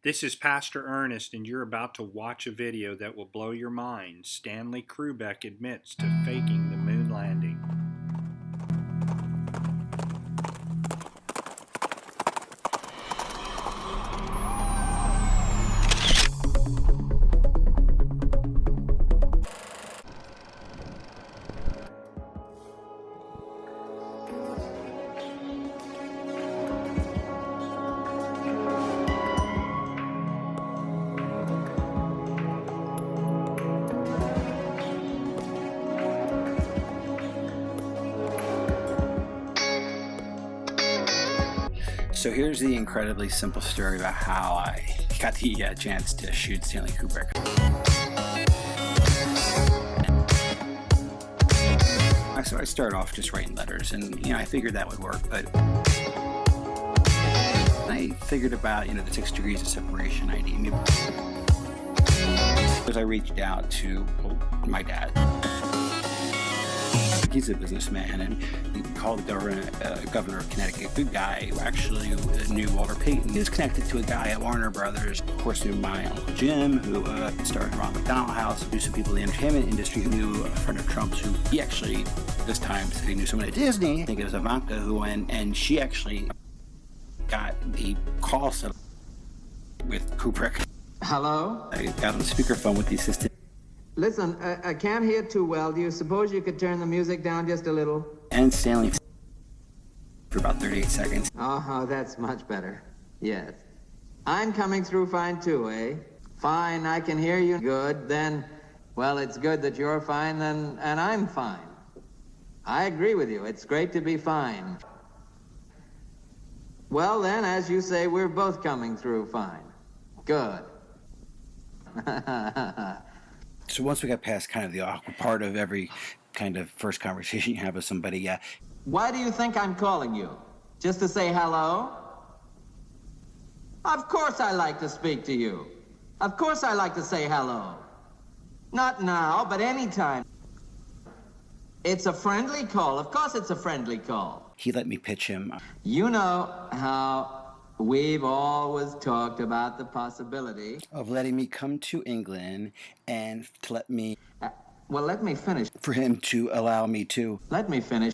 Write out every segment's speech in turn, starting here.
This is Pastor Ernest, and you're about to watch a video that will blow your mind. Stanley Kubrick admits to faking the moon landing. So here's the incredibly simple story about how I got the chance to shoot Stanley Kubrick. So I started off just writing letters, and I figured that would work, but I figured about the 6 degrees of separation idea. Because I reached out to my dad. He's a businessman, and he called the governor of Connecticut, good guy who actually knew Walter Payton. He was connected to a guy at Warner Brothers, of course knew my Uncle Jim, who started Ron McDonald House, knew some people in the entertainment industry, who knew a friend of Trump's, who he actually, this time, said he knew someone at Disney. I think it was Ivanka who went, and she actually got the call set up with Kubrick. Hello? I got on speakerphone with the assistant. Listen, I can't hear too well. Do you suppose you could turn the music down just a little? And Stanley for about 38 seconds. Oh, that's much better. Yes. I'm coming through fine too, eh? Fine, I can hear you. Good, then, well, it's good that you're fine, then, and I'm fine. I agree with you. It's great to be fine. Well, then, as you say, we're both coming through fine. Good. So once we got past kind of the awkward part of every kind of first conversation you have with somebody, Why do you think I'm calling you? Just to say hello? Of course I like to speak to you. Of course I like to say hello. Not now, but anytime. It's a friendly call. Of course it's a friendly call. he let me pitch him. You know how we've always talked about the possibility Of letting me come to England and to let me, well, let me finish. for him to allow me to, Let me finish.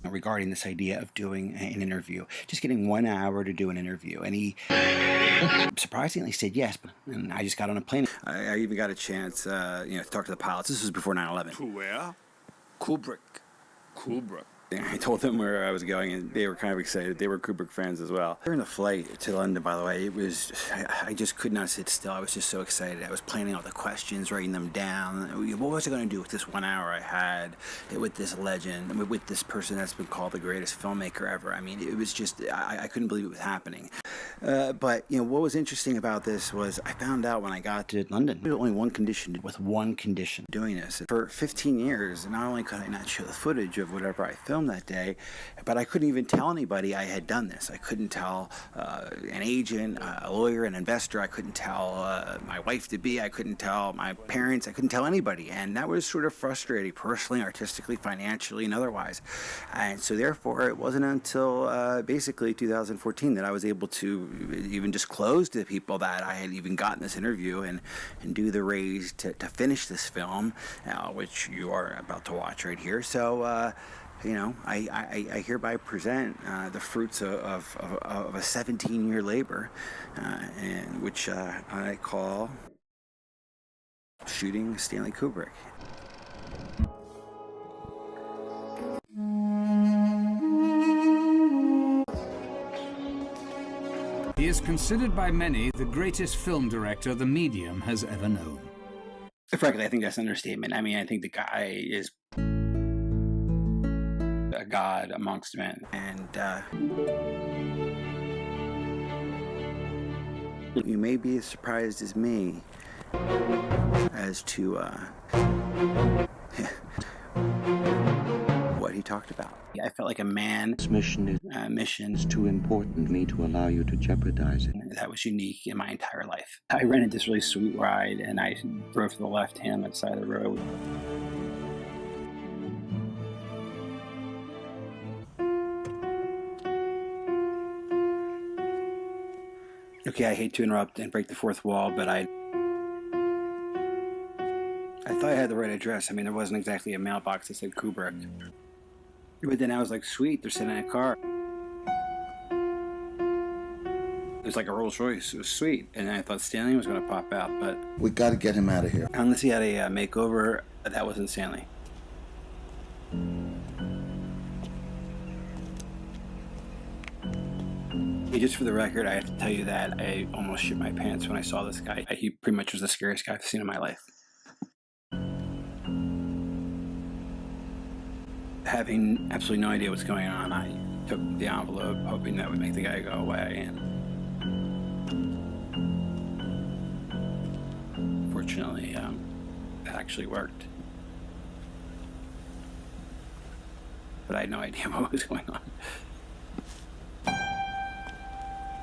regarding this idea of doing an interview, just getting 1 hour to do an interview. And he surprisingly said yes, and I just got on a plane. I even got a chance, to talk to the pilots. This was before 9/11. To where? Kubrick. I told them where I was going, and they were kind of excited. They were Kubrick fans as well. During the flight to London, by the way, I just could not sit still. I was just so excited. I was planning all the questions, writing them down. What was I going to do with this 1 hour I had with this legend, with this person that's been called the greatest filmmaker ever? I mean, it was just, I couldn't believe it was happening. But, what was interesting about this was I found out when I got to London, there was only one condition, doing this. For 15 years, not only could I not show the footage of whatever I filmed that day, but I couldn't even tell anybody I had done this. I couldn't tell an agent, a lawyer, an investor. I couldn't tell my wife-to-be. I couldn't tell my parents. I couldn't tell anybody. And that was sort of frustrating, personally, artistically, financially, and otherwise. And so therefore, it wasn't until basically 2014 that I was able to even disclose to people that I had even gotten this interview and do the raise to finish this film, which you are about to watch right here. So, I hereby present the fruits of a 17-year labor, and which I call shooting Stanley Kubrick. He is considered by many the greatest film director the medium has ever known. Frankly, I think that's an understatement. I mean, I think the guy is a god amongst men, and you may be as surprised as me as to what he talked about. I felt like a man. This mission's too important to me to allow you to jeopardize it. That was unique in my entire life. I rented this really sweet ride, and I drove to the left hand side of the road. Okay, I hate to interrupt and break the fourth wall, but I thought I had the right address. I mean, there wasn't exactly a mailbox that said Kubrick. But then I was like, sweet, they're sitting in a car. It was like a Rolls Royce. It was sweet. And I thought Stanley was going to pop out, but We got to get him out of here. unless he had a makeover, that wasn't Stanley. Hey, just for the record, I have to tell you that I almost shit my pants when I saw this guy. He pretty much was the scariest guy I've seen in my life. Having absolutely no idea what's going on, I took the envelope hoping that would make the guy go away, and fortunately, that actually worked. But I had no idea what was going on.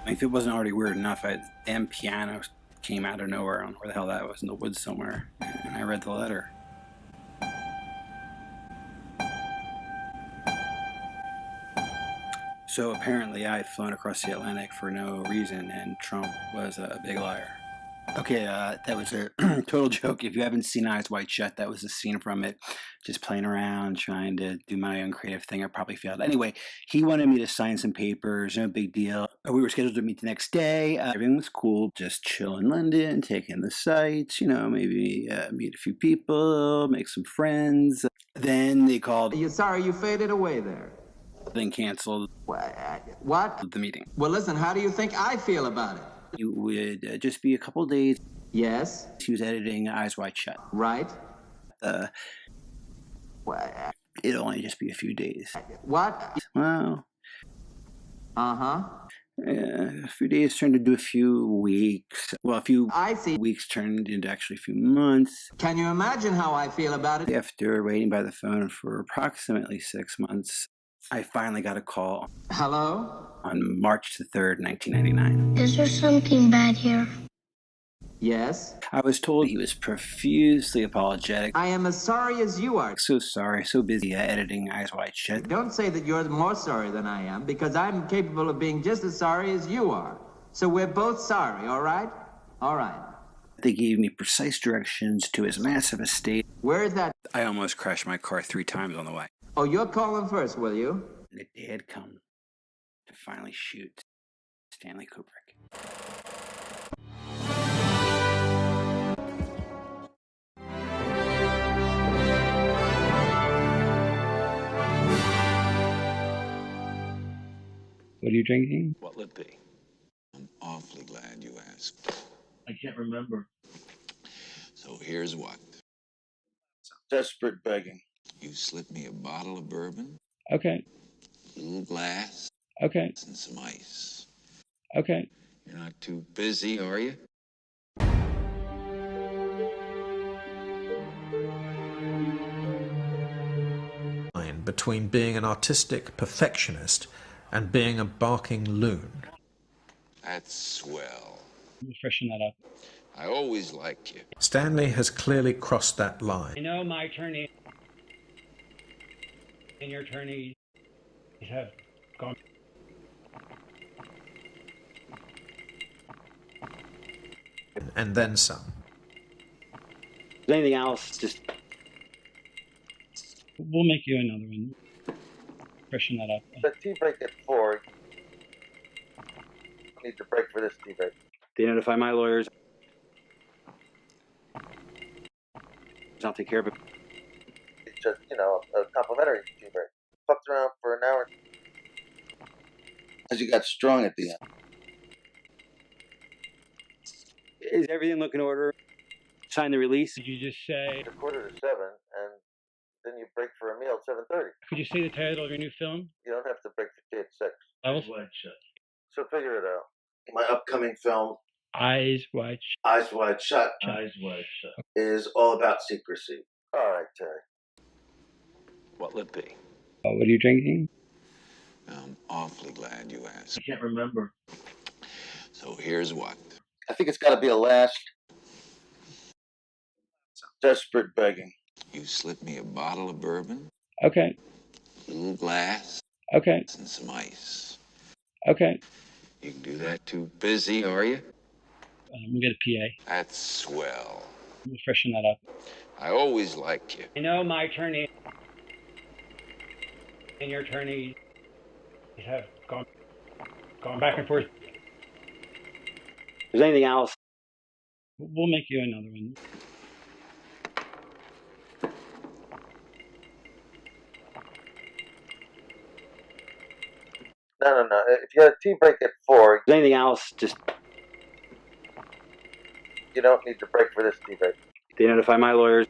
If it wasn't already weird enough, the damn piano came out of nowhere. I don't know where the hell that was, in the woods somewhere. And I read the letter. So apparently I had flown across the Atlantic for no reason, and Trump was a big liar. Okay, that was a total joke. If you haven't seen Eyes Wide Shut, that was a scene from it. Just playing around, trying to do my own creative thing. I probably failed. Anyway, he wanted me to sign some papers, no big deal. We were scheduled to meet the next day. Everything was cool. Just chill in London, take in the sights, maybe meet a few people, make some friends. Then they called. Are you sorry you faded away there? Then canceled What? the meeting. Well, listen, how do you think I feel about it? It would just be a couple days. Yes. He was editing Eyes Wide Shut. Right. It'll only just be a few days. What? Well, Uh-huh. a few days turned into a few weeks. Well, a few I see. weeks turned into actually a few months. Can you imagine how I feel about it? After waiting by the phone for approximately 6 months, I finally got a call Hello? on March the 3rd, 1999. Is there something bad here? Yes. I was told he was profusely apologetic. I am as sorry as you are. So sorry, so busy editing Eyes Wide Shut. Don't say that you're more sorry than I am, because I'm capable of being just as sorry as you are. So we're both sorry, all right? All right. They gave me precise directions to his massive estate. Where is that? I almost crashed my car 3 times on the way. Oh, you're calling first, will you? The day had come to finally shoot Stanley Kubrick. What are you drinking? What'll it be? I'm awfully glad you asked. I can't remember. So here's what. Desperate begging. You slip me a bottle of bourbon, Okay. a little glass, Okay. and some ice. Okay. You're not too busy, are you? Between being an artistic perfectionist and being a barking loon. That's swell. Freshen that up. I always liked you. Stanley has clearly crossed that line. I know my attorney and your attorney have gone. And then some. Is there anything else? Just We'll make you another one. Freshen that up. The tea break at 4. Need to break for this tea break. they notify my lawyers. I'll take care of it. It's just, a complimentary tea break. Fucked around for an hour. As you got strong at the end. Is everything looking in order? Sign the release. Could you just say? It's 6:45, and then you break for a meal at 7:30. Could you say the title of your new film? You don't have to break for tea at 6. Levels? So figure it out. My upcoming film, Eyes Wide Shut. Eyes Wide Shut. Eyes Wide Shut. Is all about secrecy. All right, Terry. What'll it be? What are you drinking? I'm awfully glad you asked. I can't remember. So here's what. I think it's got to be a last. Desperate begging. You slip me a bottle of bourbon, Okay. a little glass, Okay. and some ice. Okay. You can do that too busy, are you? We'll get a PA. That's swell. We'll freshen that up. I always liked you. I know my attorney and your attorney have gone back and forth. If there's anything else? We'll make you another one. No. If you had a tea break at 4, If there's anything else, just you don't need to break for this tea break. they notify my lawyers.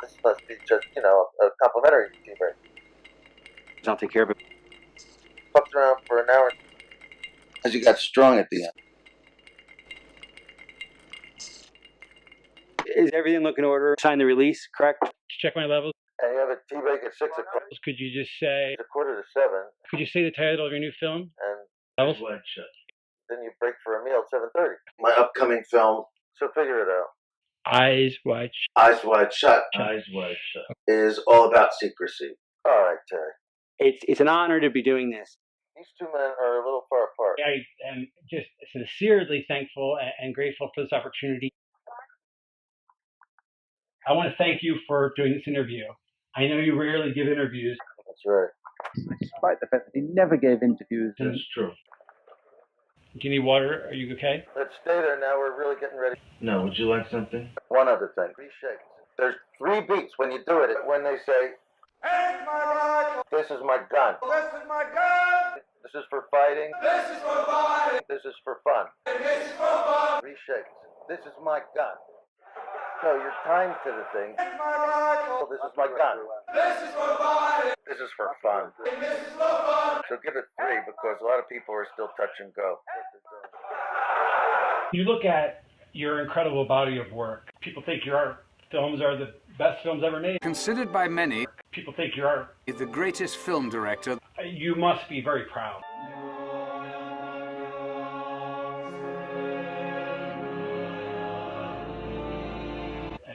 This must be just, a complimentary tea break. I'll take care of it. Fucked around for an hour. As you got strong at the end. Is everything looking in order? Sign the release, correct? Check my levels. And you have a tea break at 6 o'clock. Could you just say? It's 6:45. Could you say the title of your new film? And Levels? then you break for a meal at 7:30. My upcoming film. So figure it out. Eyes Wide Shut. Eyes Wide Shut. Eyes Wide Shut. Is all about secrecy. All right, Terry. It's an honor to be doing this. These two men are a little far apart. I am just sincerely thankful and grateful for this opportunity. I want to thank you for doing this interview. I know you rarely give interviews. That's right. Despite the fact that he never gave interviews. That's true. Do you need water? Are you okay? Let's stay there now. We're really getting ready. No, would you like something? One other thing. 3 shakes. There's 3 beats when you do it. When they say, "Here's my rifle. This is my gun. This is my gun. This is for fighting. This is for fighting. This is for fun. This is for fun." 3 shakes. This is my gun. No, you're timed to the thing. Here's my rifle. This is my gun. This is for fighting. This is for fun. This is for fun. So give it 3 because a lot of people are still touch and go. You look at your incredible body of work. People think your films are the best films ever made. Considered by many, people think you're the greatest film director. You must be very proud.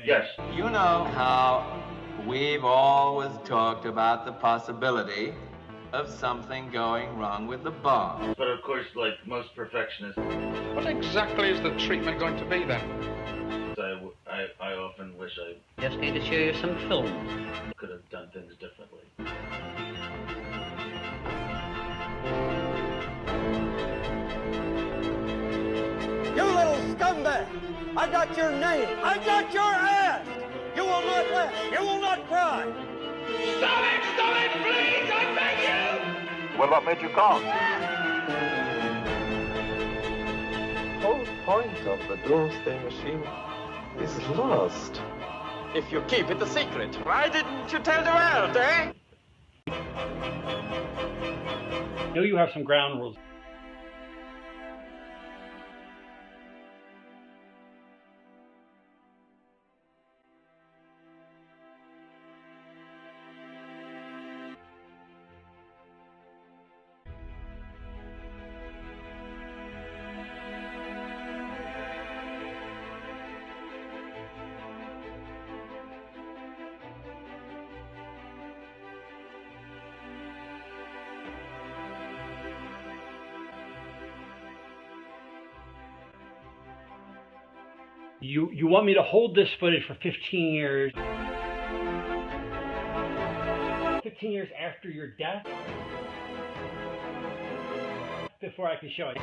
Yes. You know how we've always talked about the possibility of something going wrong with the bomb. But of course, like most perfectionists, what exactly is the treatment going to be then? I often wish I just going to show you some film. Could have done things differently. You little scumbag! I got your name! I got your ass! You will not laugh! You will not cry! Stop it, please! I beg you! Well, what made you call? The whole point of the doomsday machine is lost. If you keep it a secret, why didn't you tell the world, eh? I know you have some ground rules. You want me to hold this footage for 15 years? 15 years after your death? Before I can show it.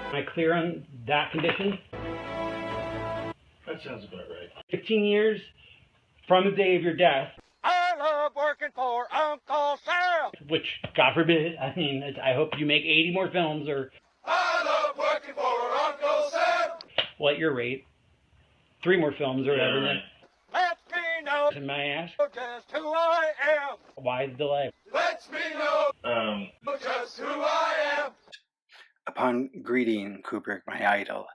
Am I clear on that condition? That sounds about right. 15 years from the day of your death. I love working for Uncle Sam! Which, God forbid, I mean, I hope you make 80 more films or... I love working for Uncle Sam! Well, at your rate, 3 more films or whatever. Right. Let me know May I ask? just who I am! Why the delay? Let me know just who I am! Upon greeting Kubrick, my idol,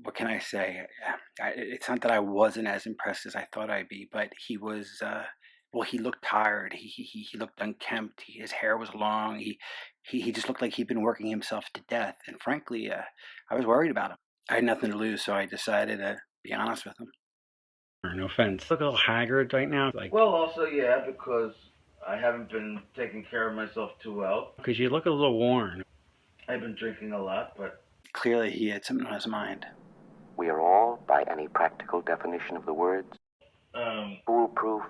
what can I say? It's not that I wasn't as impressed as I thought I'd be, but he was, he looked tired. He looked unkempt. His hair was long. He just looked like he'd been working himself to death. And frankly, I was worried about him. I had nothing to lose, so I decided to be honest with him. No offense. Look a little haggard right now. Well, also, yeah, because I haven't been taking care of myself too well. Because you look a little worn. I've been drinking a lot, but... Clearly he had something on his mind. We are all, by any practical definition of the words, foolproof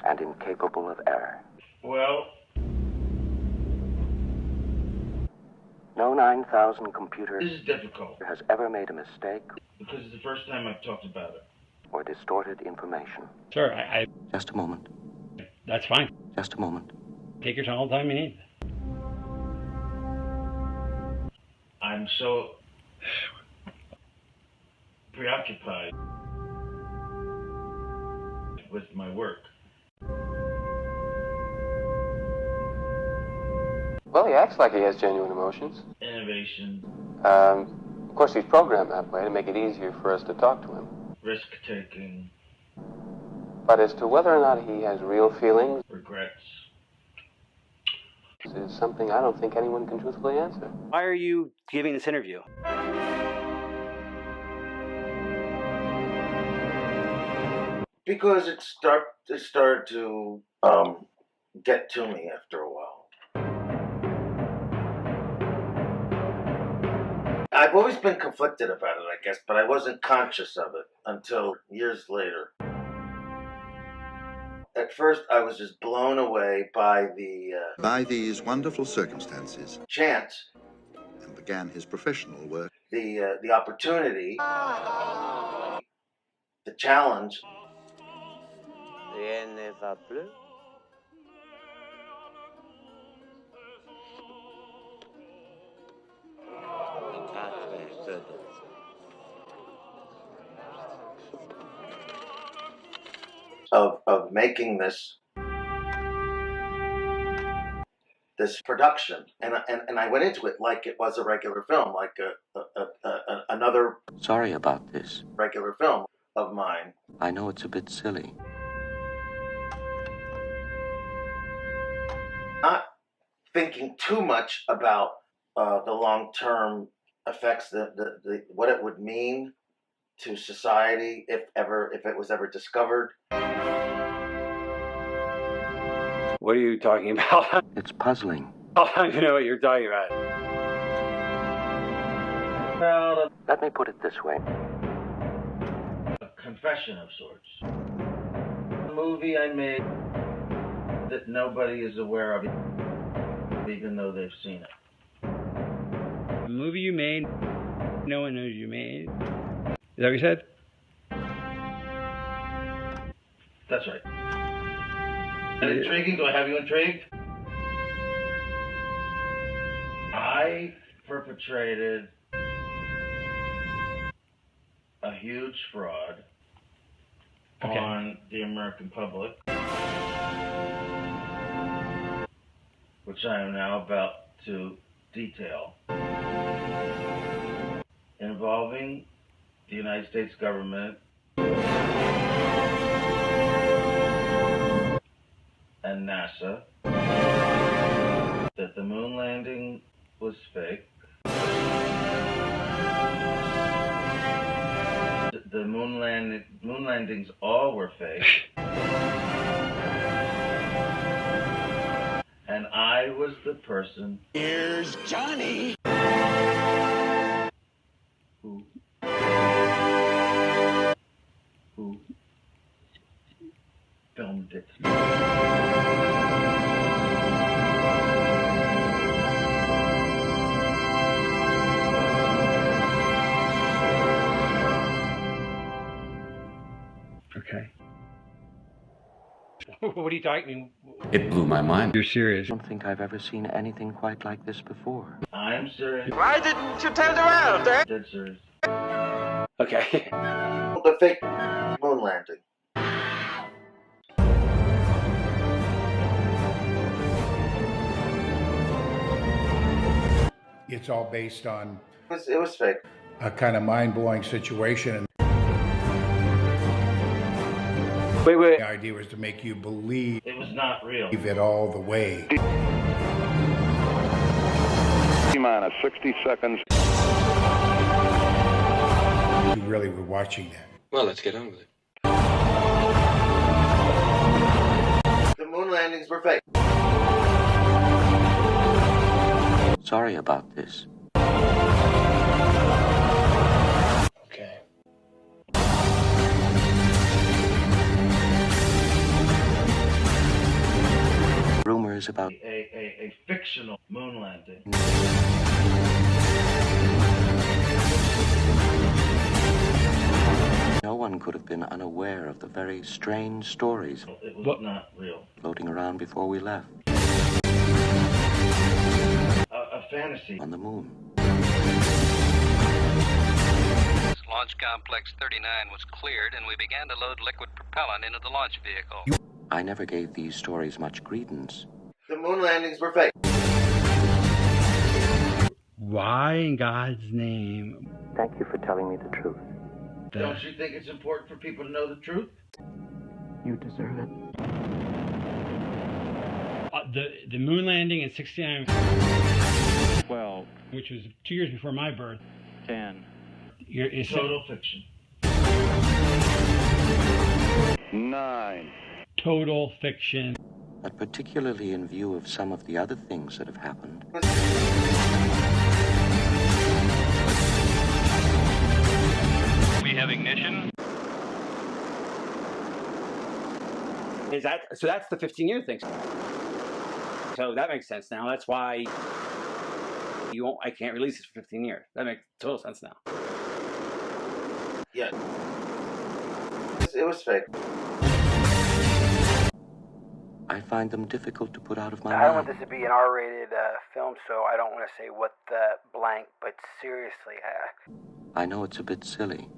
and incapable of error. Well... No 9,000 computer This is difficult. has ever made a mistake Because it's the first time I've talked about it. or distorted information. Sure, Just a moment. That's fine. Just a moment. Take your time all the time you need. I'm so preoccupied with my work. Well, he acts like he has genuine emotions. Innovation. Of course, he's programmed that way to make it easier for us to talk to him. Risk-taking. But as to whether or not he has real feelings, Regrets. is something I don't think anyone can truthfully answer. Why are you giving this interview? Because it started to get to me after a while. I've always been conflicted about it, I guess, but I wasn't conscious of it until years later. At first, I was just blown away by by these wonderful circumstances, chance, and began his professional work. the opportunity, the challenge. Rien ne va plus. Of making this production, and I went into it like it was a regular film, like another Sorry about this. regular film of mine. I know it's a bit silly. Not thinking too much about the long-term effects, the what it would mean to society if it was ever discovered. What are you talking about? It's puzzling. I don't even know what you're talking about. Well, Let me put it this way. a confession of sorts. A movie I made that nobody is aware of, even though they've seen it. A movie you made, no one knows you made. Is that what you said? That's right. And intriguing? Do I have you intrigued? I perpetrated a huge fraud on the American public, which I am now about to detail, involving the United States government and NASA, that the moon landing was fake, the moon landings all were fake, and I was the person. Here's Johnny! Who filmed it. Okay. What are you talking? It blew my mind. You're serious? I don't think I've ever seen anything quite like this before. I'm serious. Why didn't you turn around, eh? Dead serious. Okay. The fake moon landing. It's all based on It was fake. a kind of mind-blowing situation. Wait. The idea was to make you believe It was not real. it all the way. T-minus 60 seconds. You really were watching that. Well, let's get on with it. The moon landings were fake. Sorry about this. Okay. Rumors about a fictional moon landing. No one could have been unaware of the very strange stories It was not real. floating around before we left A fantasy. on the moon. Launch Complex 39 was cleared, and we began to load liquid propellant into the launch vehicle. I never gave these stories much credence. The moon landings were fake. Why in God's name? Thank you for telling me the truth. Don't you think it's important for people to know the truth? You deserve it. The moon landing in '69, 12, which was 2 years before my birth. 10. It's Total fiction. 9. Total fiction. But particularly in view of some of the other things that have happened. We have ignition. Is that so? That's the 15-year thing. So that makes sense now. That's why you won't. I can't release it for 15 years. That makes total sense now. Yeah. It was fake. I find them difficult to put out of my I don't mind. want this to be an R-rated film, so I don't want to say what the blank, but seriously, I know it's a bit silly.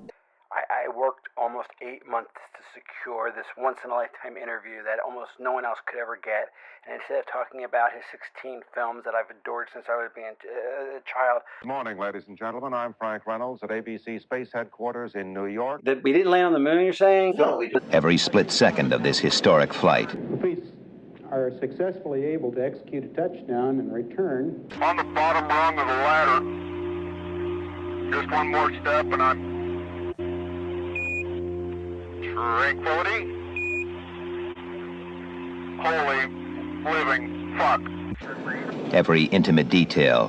I worked almost 8 months to secure this once-in-a-lifetime interview that almost no one else could ever get. And instead of talking about his 16 films that I've adored since I was being a child. Good morning, ladies and gentlemen. I'm Frank Reynolds at ABC Space Headquarters in New York. That we didn't land on the moon, you're saying? No, we didn't. Every split second of this historic flight. If we are successfully able to execute a touchdown and return. On the bottom rung of the ladder. Just one more step and I'm... Tranquility. Holy living fuck. Every intimate detail,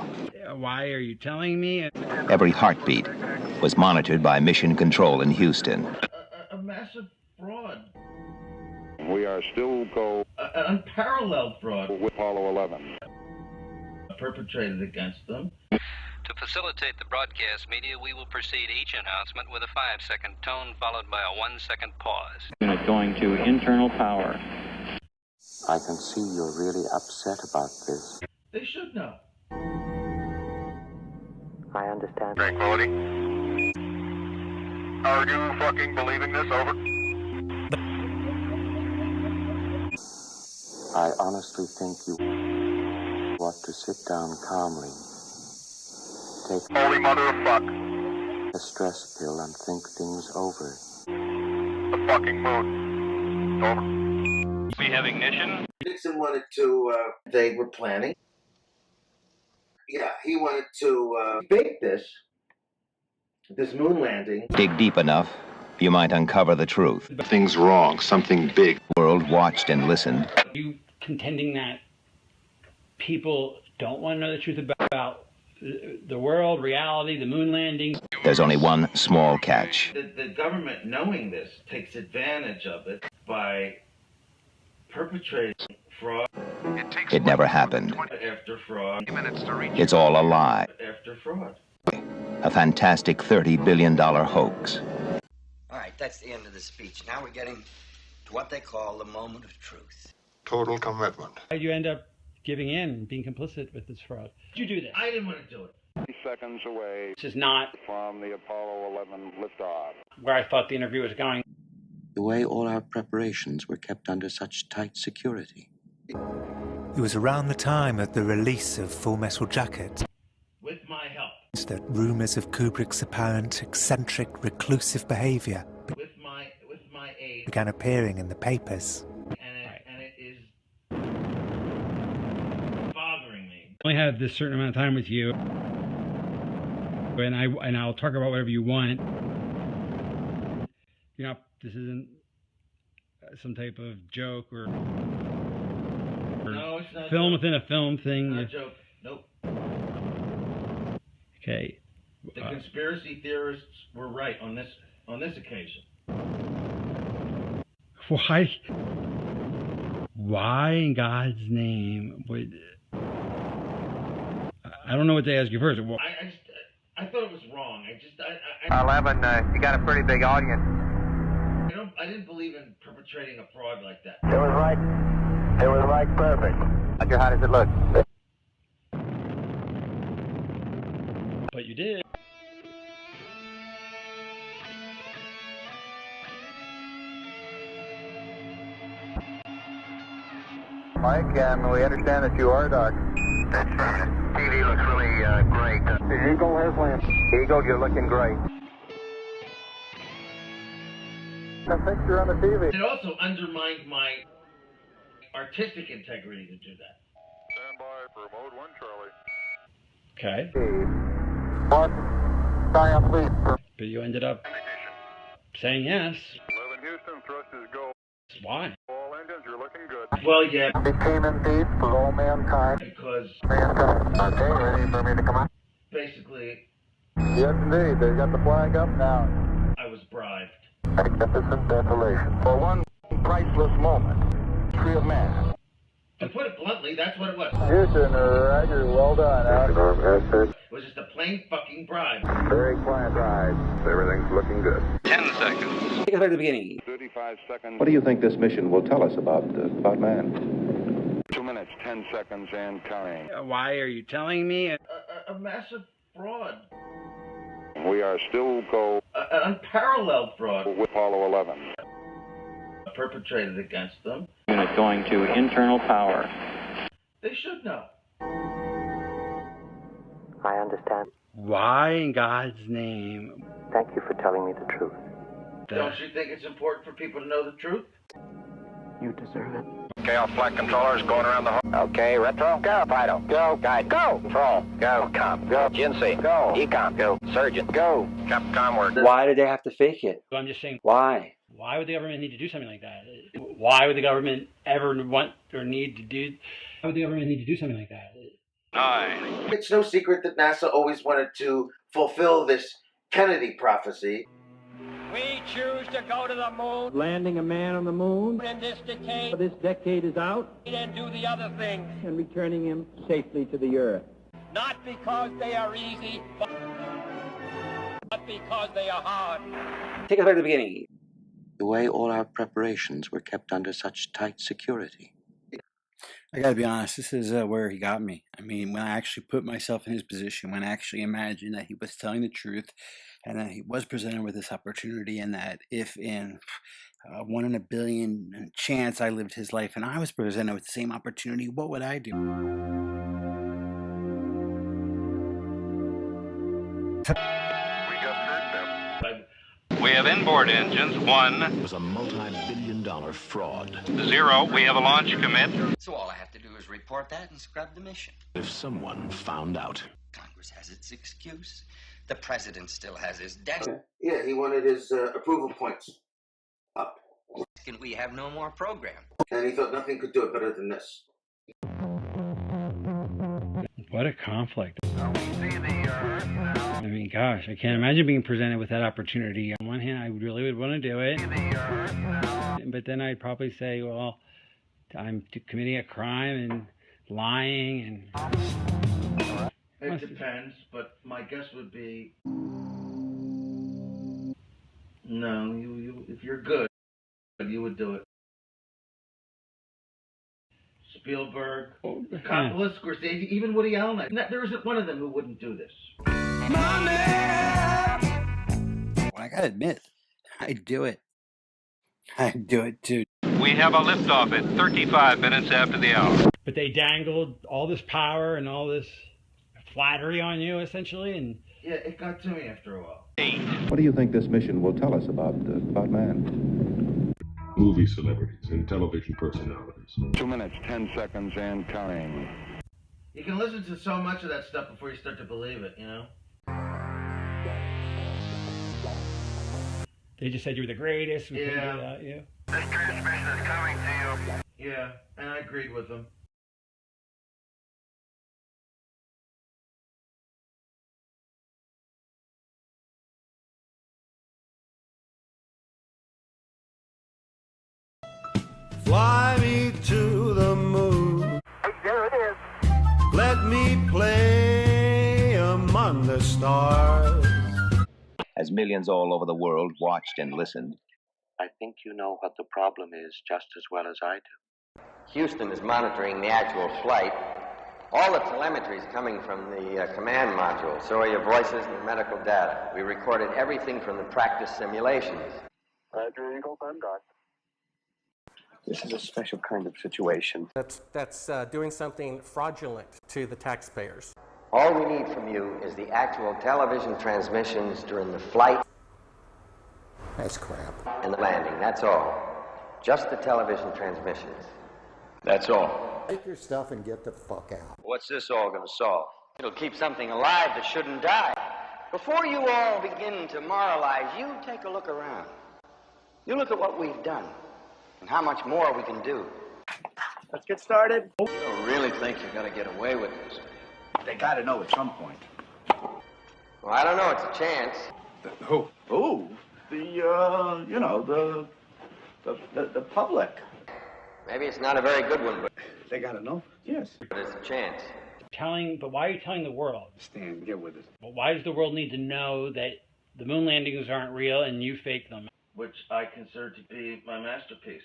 Why are you telling me? every heartbeat was monitored by Mission Control in Houston. A massive fraud. We are still An unparalleled fraud. with Apollo 11. Perpetrated against them. To facilitate the broadcast media, we will precede each announcement with a 5-second tone followed by a 1-second pause. Unit going to internal power. I can see you're really upset about this. They should know. I understand. Tranquility. Are you fucking believing this? Over. I honestly think you ought to sit down calmly. Take Holy mother of fuck. a stress pill and think things over. The fucking moon. Over. We have ignition. Nixon wanted to, they were planning. Yeah, he wanted to fake this moon landing. Dig deep enough, you might uncover the truth. Things wrong. Something big. The world watched and listened. Are you contending that people don't want to know the truth about the world, reality, the moon landing? There's only one small catch. The government, knowing this, takes advantage of it by perpetrating fraud It never happened. after fraud It's all a lie. after fraud. A fantastic $30 billion hoax. All right, that's the end of the speech. Now we're getting to what they call the moment of truth. Total commitment. Why did you end up giving in, being complicit with this fraud? Did you do this? I didn't want to do it. 30 seconds away This is not from the Apollo 11 liftoff. where I thought the interview was going. The way all our preparations were kept under such tight security. It was around the time of the release of Full Metal Jacket With my help. that rumours of Kubrick's apparent eccentric, reclusive behaviour With my aid. began appearing in the papers. And it is bothering me. I only have this certain amount of time with you, and I'll talk about whatever you want. You know, this isn't some type of joke or No, it's not. Film joke. within a film thing. Not a joke. Nope. Okay. The conspiracy theorists were right on this occasion. Why in God's name would... I don't know what to ask you first. I thought it was wrong. 11, you got a pretty big audience. I didn't believe in perpetrating a fraud like that. It was right. It was right perfect. Roger, how does it look? But you did. Mike, and we understand that you are Doc. That's right. TV looks really great. The Eagle has landed. Eagle, you're looking great. A picture on the TV. It also undermined my artistic integrity to do that. Stand by for mode 1, Charlie. Okay. But you ended up saying yes. 11 Houston, thrust is go. Why? All engines, you're looking good. Well, yeah. It came in peace for all mankind. Because... Mankind. Okay, ready for me to come on? Basically... Yes, indeed. They got the flag up now. I was bribed. Magnificent desolation. For one priceless moment. Tree of man. To put it bluntly, that's what it was. Houston, Roger, well done. It was just a plain fucking bribe. Very quiet ride. Everything's looking good. 10 seconds. Take us back to the beginning. 35 seconds. What do you think this mission will tell us about man? 2 minutes, 10 seconds, and counting. Why are you telling me? A massive fraud. We are still An unparalleled fraud. with Apollo 11. Perpetrated against them. Unit going to internal power. They should know. I understand. Why in God's name? Thank you for telling me the truth. Don't you think it's important for people to know the truth? You deserve it. Okay, all flight controllers going around the hall. Okay, retro. Go, Fido. Go, guide. Go. Control. Go. Com. Go. GNC. Go. Ecom. Go. Surgeon. Go. Capcom work. Why did they have to fake it? So I'm just saying, Why? why would the government need to do something like that? Why would the government ever want or need to do? Why would the government need to do something like that? 9. It's no secret that NASA always wanted to fulfill this Kennedy prophecy. We choose to go to the moon. Landing a man on the moon. In this decade. This decade is out. And do the other things. And returning him safely to the earth. Not because they are easy, but because they are hard. Take us back to the beginning. The way all our preparations were kept under such tight security. I gotta be honest, this is where he got me. I mean, when I actually put myself in his position, when I actually imagined that he was telling the truth and that he was presented with this opportunity, and that if in 1 in a billion chance I lived his life and I was presented with the same opportunity, what would I do? We have inboard engines. 1. It was a multi-billion-dollar fraud. 0. We have a launch commit. So all I have to do is report that and scrub the mission. If someone found out. Congress has its excuse. The president still has his desk. Yeah, he wanted his approval points up. Can we have no more program? And he thought nothing could do it better than this. What a conflict. I mean, gosh, I can't imagine being presented with that opportunity. On one hand, I really would want to do it. But then I'd probably say, well, I'm committing a crime and lying and... It depends, but my guess would be... No, you if you're good, you would do it. Spielberg, Coppola, Scorsese, even Woody Allen. There isn't one of them who wouldn't do this. Well, I gotta admit, I'd do it. I'd do it too. We have a liftoff at 35 minutes after the hour. But they dangled all this power and all this flattery on you, essentially, and... Yeah, it got to me after a while. 8. What do you think this mission will tell us about man? Movie celebrities and television personalities. 2 minutes, 10 seconds, and counting. You can listen to so much of that stuff before you start to believe it, you know? They just said you were the greatest. We couldn't do without you. This transmission is coming to you. Yeah, and I agreed with them. Fly me to the moon. There it is. Let me play among the stars. As millions all over the world watched and listened, I think you know what the problem is just as well as I do. Houston is monitoring the actual flight. All the telemetry is coming from the command module, so are your voices and medical data. We recorded everything from the practice simulations. Roger, Eagle, I'm done. This is a special kind of situation. That's doing something fraudulent to the taxpayers. All we need from you is the actual television transmissions during the flight. That's crap. And the landing, that's all. Just the television transmissions. that's all. Take your stuff and get the fuck out. What's this all going to solve? It'll keep something alive that shouldn't die. Before you all begin to moralize, you take a look around. You look at what we've done and how much more we can do. Let's get started. You don't really think you're going to get away with this? They got to know at some point. Well, I don't know. It's a chance. Who? Who? The public. Maybe it's not a very good one, but They got to know. Yes. but it's a chance. But why are you telling the world? Stan, get with it. But why does the world need to know that the moon landings aren't real and you fake them? Which I consider to be my masterpiece.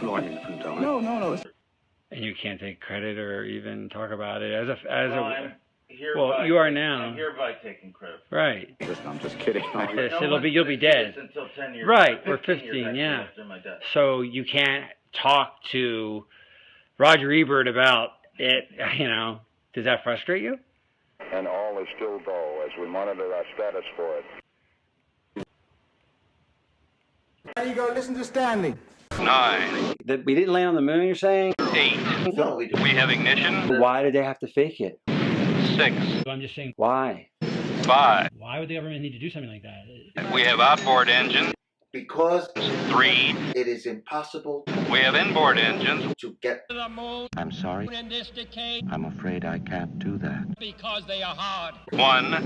No. And you can't take credit or even talk about it You are now. I'm hereby taking credit. Right. Listen, I'm just kidding. Yes, you'll be dead. Until 10 years. Right, or 15 15, years yeah. after my death. So you can't talk to Roger Ebert about it, Does that frustrate you? And all is still dull as we monitor our status for it. Now you go listen to Stanley. 9. That we didn't land on the moon, you're saying? 8. We have ignition. Why did they have to fake it? 6. So I'm just saying, Why? 5. why would the government need to do something like that? We have outboard engine. Because 3. it is impossible We have inboard engines. to get The moon I'm sorry. in this decade I'm afraid I can't do that. because they are hard. 1.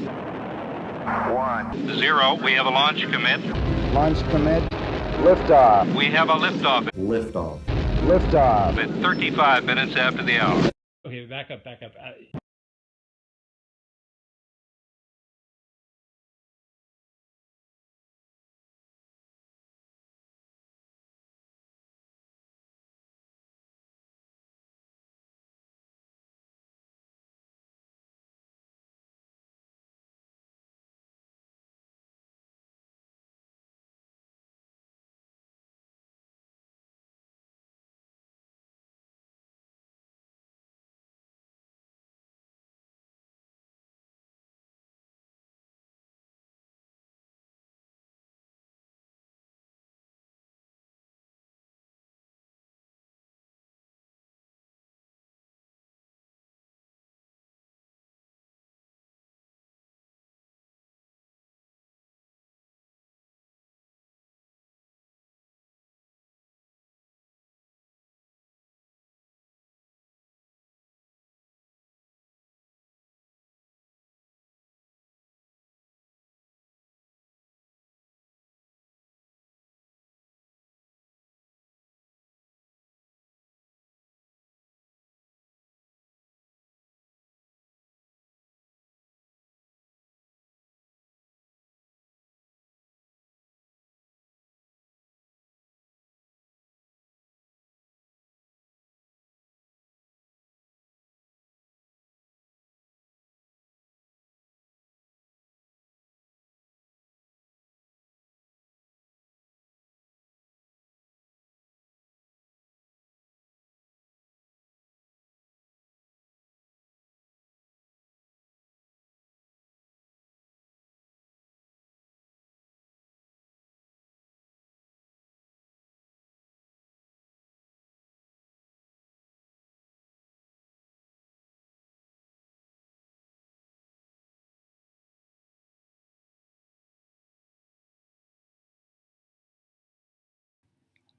0. We have a launch commit. Launch commit. Liftoff. We have a liftoff Liftoff. Liftoff. at 35 minutes after the hour. Okay, back up.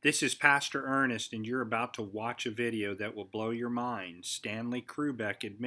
This is Pastor Ernest, and you're about to watch a video that will blow your mind. Stanley Kubrick admits